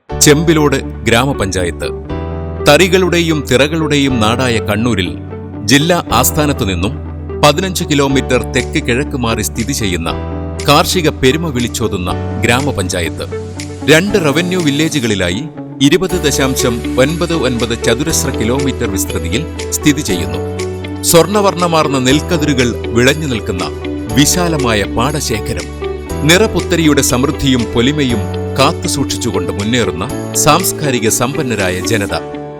ചെമ്പിലോട് ഗ്രാമപഞ്ചായത്ത്. തറികളുടെയും തിറകളുടെയും നാടായ കണ്ണൂരിൽ ജില്ലാ ആസ്ഥാനത്തു നിന്നും 15 കിലോമീറ്റർ തെക്ക് കിഴക്ക് മാറി സ്ഥിതി ചെയ്യുന്ന കാർഷിക പെരുമ വിളിച്ചോതുന്ന ഗ്രാമപഞ്ചായത്ത് 2 റവന്യൂ വില്ലേജുകളിലായി 20.99 ചതുരശ്ര കിലോമീറ്റർ വിസ്തൃതിയിൽ സ്ഥിതി ചെയ്യുന്നു. സ്വർണവർണ്ണമാർന്ന നെൽക്കതിരുകൾ വിളഞ്ഞു നിൽക്കുന്ന വിശാലമായ പാടശേഖരം, നിറപുത്തരിയുടെ സമൃദ്ധിയും പൊലിമയും കാത്തുസൂക്ഷിച്ചുകൊണ്ട് മുന്നേറുന്ന സാംസ്കാരിക സമ്പന്നരായ ജനത,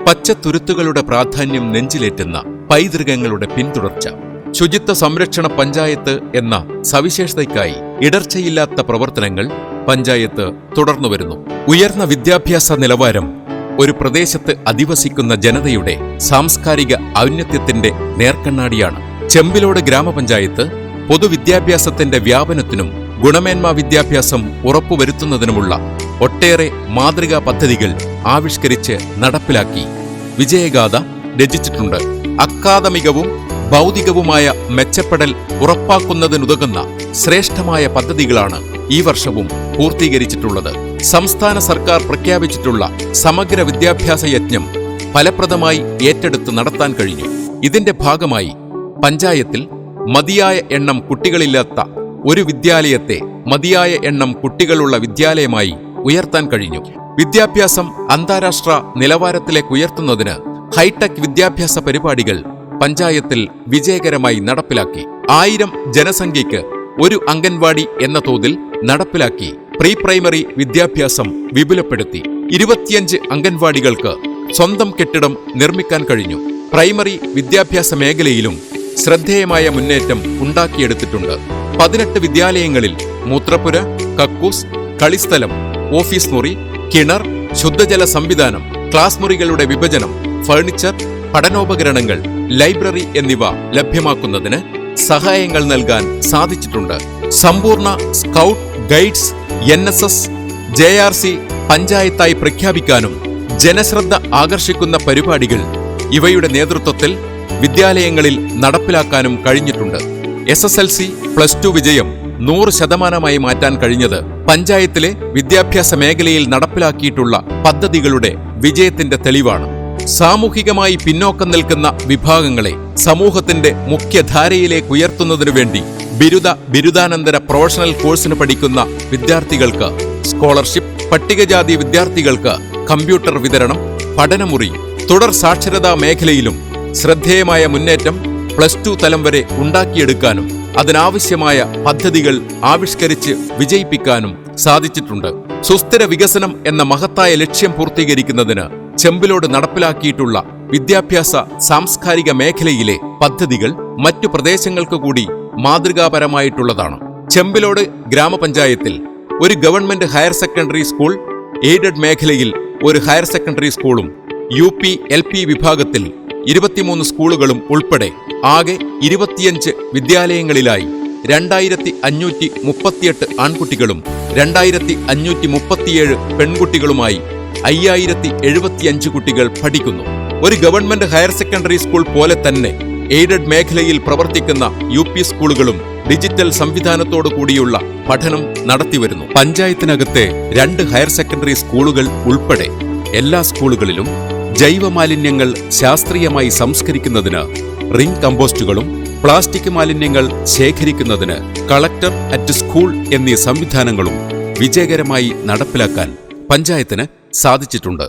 പച്ചത്തുരുത്തുകളുടെ പ്രാധാന്യം നെഞ്ചിലേറ്റുന്ന പൈതൃകങ്ങളുടെ പിന്തുടർച്ച, ശുചിത്വ സംരക്ഷണ പഞ്ചായത്ത് എന്ന സവിശേഷതയ്ക്കായി ഇടർച്ചയില്ലാത്ത പ്രവർത്തനങ്ങൾ പഞ്ചായത്ത് തുടർന്നുവരുന്നു. ഉയർന്ന വിദ്യാഭ്യാസ നിലവാരം ഒരു പ്രദേശത്ത് അധിവസിക്കുന്ന ജനതയുടെ സാംസ്കാരിക ഔന്നത്യത്തിന്റെ നേർക്കണ്ണാടിയാണ്. ചെമ്പിലോട് ഗ്രാമപഞ്ചായത്ത് പൊതുവിദ്യാഭ്യാസത്തിന്റെ വ്യാപനത്തിനും ഗുണമേന്മാ വിദ്യാഭ്യാസം ഉറപ്പുവരുത്തുന്നതിനുമുള്ള ഒട്ടേറെ മാതൃകാ പദ്ധതികൾ ആവിഷ്കരിച്ച് നടപ്പിലാക്കി വിജയഗാഥ രചിച്ചിട്ടുണ്ട്. അക്കാദമികവും ഭൗതികവുമായ മെച്ചപ്പെടൽ ഉറപ്പാക്കുന്നതിനുതകുന്ന ശ്രേഷ്ഠമായ പദ്ധതികളാണ് ഈ വർഷവും പൂർത്തീകരിച്ചിട്ടുള്ളത്. സംസ്ഥാന സർക്കാർ പ്രഖ്യാപിച്ചിട്ടുള്ള സമഗ്ര വിദ്യാഭ്യാസ യജ്ഞം ഫലപ്രദമായി ഏറ്റെടുത്ത് നടത്താൻ കഴിഞ്ഞു. ഇതിന്റെ ഭാഗമായി പഞ്ചായത്തിൽ മതിയായ എണ്ണം കുട്ടികളില്ലാത്ത ഒരു വിദ്യാലയത്തെ മതിയായ എണ്ണം കുട്ടികളുള്ള വിദ്യാലയമായി ഉയർത്താൻ കഴിഞ്ഞു. വിദ്യാഭ്യാസം അന്താരാഷ്ട്ര നിലവാരത്തിലേക്ക് ഉയർത്തുന്നതിന് ഹൈടെക് വിദ്യാഭ്യാസ പരിപാടികൾ പഞ്ചായത്തിൽ വിജയകരമായി നടപ്പിലാക്കി. 1000 ജനസംഖ്യയ്ക്ക് ഒരു അംഗൻവാടി എന്ന തോതിൽ നടപ്പിലാക്കി. പ്രീ പ്രൈമറി വിദ്യാഭ്യാസം വിപുലപ്പെടുത്തി. 25 അംഗൻവാടികൾക്ക് സ്വന്തം കെട്ടിടം നിർമ്മിക്കാൻ കഴിഞ്ഞു. പ്രൈമറി വിദ്യാഭ്യാസ മേഖലയിലും ശ്രദ്ധേയമായ മുന്നേറ്റം ഉണ്ടാക്കിയെടുത്തിട്ടുണ്ട്. 18 വിദ്യാലയങ്ങളിൽ മൂത്രപ്പുര, കക്കൂസ്, കളിസ്ഥലം, ഓഫീസ് മുറി, കിണർ, ശുദ്ധജല സംവിധാനം, ക്ലാസ് മുറികളുടെ വിഭജനം, ഫർണിച്ചർ, പഠനോപകരണങ്ങൾ, ലൈബ്രറി എന്നിവ ലഭ്യമാക്കുന്നതിന് സഹായങ്ങൾ നൽകാൻ സാധിച്ചിട്ടുണ്ട്. സമ്പൂർണ്ണ സ്കൗട്ട്, ഗൈഡ്സ്, NSS, JRC പഞ്ചായത്തായി പ്രഖ്യാപിക്കാനും ജനശ്രദ്ധ ആകർഷിക്കുന്ന പരിപാടികൾ ഇവയുടെ നേതൃത്വത്തിൽ വിദ്യാലയങ്ങളിൽ നടപ്പിലാക്കാനും കഴിഞ്ഞിട്ടുണ്ട്. SSLC, +2 വിജയം 100% മാറ്റാൻ കഴിഞ്ഞത് പഞ്ചായത്തിലെ വിദ്യാഭ്യാസ മേഖലയിൽ നടപ്പിലാക്കിയിട്ടുള്ള പദ്ധതികളുടെ വിജയത്തിന്റെ തെളിവാണ്. സാമൂഹികമായി പിന്നോക്കം നിൽക്കുന്ന വിഭാഗങ്ങളെ സമൂഹത്തിന്റെ മുഖ്യധാരയിലേക്ക് ഉയർത്തുന്നതിനു വേണ്ടി ബിരുദാനന്തര പ്രൊഫഷണൽ കോഴ്സിന് പഠിക്കുന്ന വിദ്യാർത്ഥികൾക്ക് സ്കോളർഷിപ്പ്, പട്ടികജാതി വിദ്യാർത്ഥികൾക്ക് കമ്പ്യൂട്ടർ വിതരണം, പഠനമുറി, തുടർ സാക്ഷരതാ മേഖലയിലും ശ്രദ്ധേയമായ മുന്നേറ്റം +2 തലം വരെ ഉണ്ടാക്കിയെടുക്കാനും അതിനാവശ്യമായ പദ്ധതികൾ ആവിഷ്കരിച്ച് വിജയിപ്പിക്കാനും സാധിച്ചിട്ടുണ്ട്. സുസ്ഥിര വികസനം എന്ന മഹത്തായ ലക്ഷ്യം പൂർത്തീകരിക്കുന്നതിന് ചെമ്പിലോട് നടപ്പിലാക്കിയിട്ടുള്ള വിദ്യാഭ്യാസ സാംസ്കാരിക മേഖലയിലെ പദ്ധതികൾ മറ്റു പ്രദേശങ്ങൾക്ക് കൂടി മാതൃകാപരമായിട്ടുള്ളതാണ്. ചെമ്പിലോട് ഗ്രാമപഞ്ചായത്തിൽ ഒരു government higher secondary school, aided മേഖലയിൽ ഒരു ഹയർ സെക്കൻഡറി സ്കൂളും UP LP വിഭാഗത്തിൽ 23 സ്കൂളുകളും ഉൾപ്പെടെ ആകെ 25 വിദ്യാലയങ്ങളിലായി 2538 ആൺകുട്ടികളും 2537 പെൺകുട്ടികളുമായി 5075 കുട്ടികൾ പഠിക്കുന്നു. ഒരു ഗവൺമെന്റ് ഹയർ സെക്കൻഡറി സ്കൂൾ പോലെ തന്നെ എയ്ഡഡ് മേഖലയിൽ പ്രവർത്തിക്കുന്ന UP സ്കൂളുകളും ഡിജിറ്റൽ സംവിധാനത്തോടു കൂടിയുള്ള പഠനം നടത്തിവരുന്നു. പഞ്ചായത്തിനകത്തെ 2 ഹയർ സെക്കൻഡറി സ്കൂളുകൾ ഉൾപ്പെടെ എല്ലാ സ്കൂളുകളിലും ജൈവമാലിന്യങ്ങൾ ശാസ്ത്രീയമായി സംസ്കരിക്കുന്നതിന് റിംഗ് കമ്പോസ്റ്റുകളും പ്ലാസ്റ്റിക് മാലിന്യങ്ങൾ ശേഖരിക്കുന്നതിന് കളക്ടർ അറ്റ് സ്കൂൾ എന്നീ സംവിധാനങ്ങളും വിജയകരമായി നടപ്പിലാക്കാൻ പഞ്ചായത്തിന് സാധിച്ചിട്ടുണ്ട്.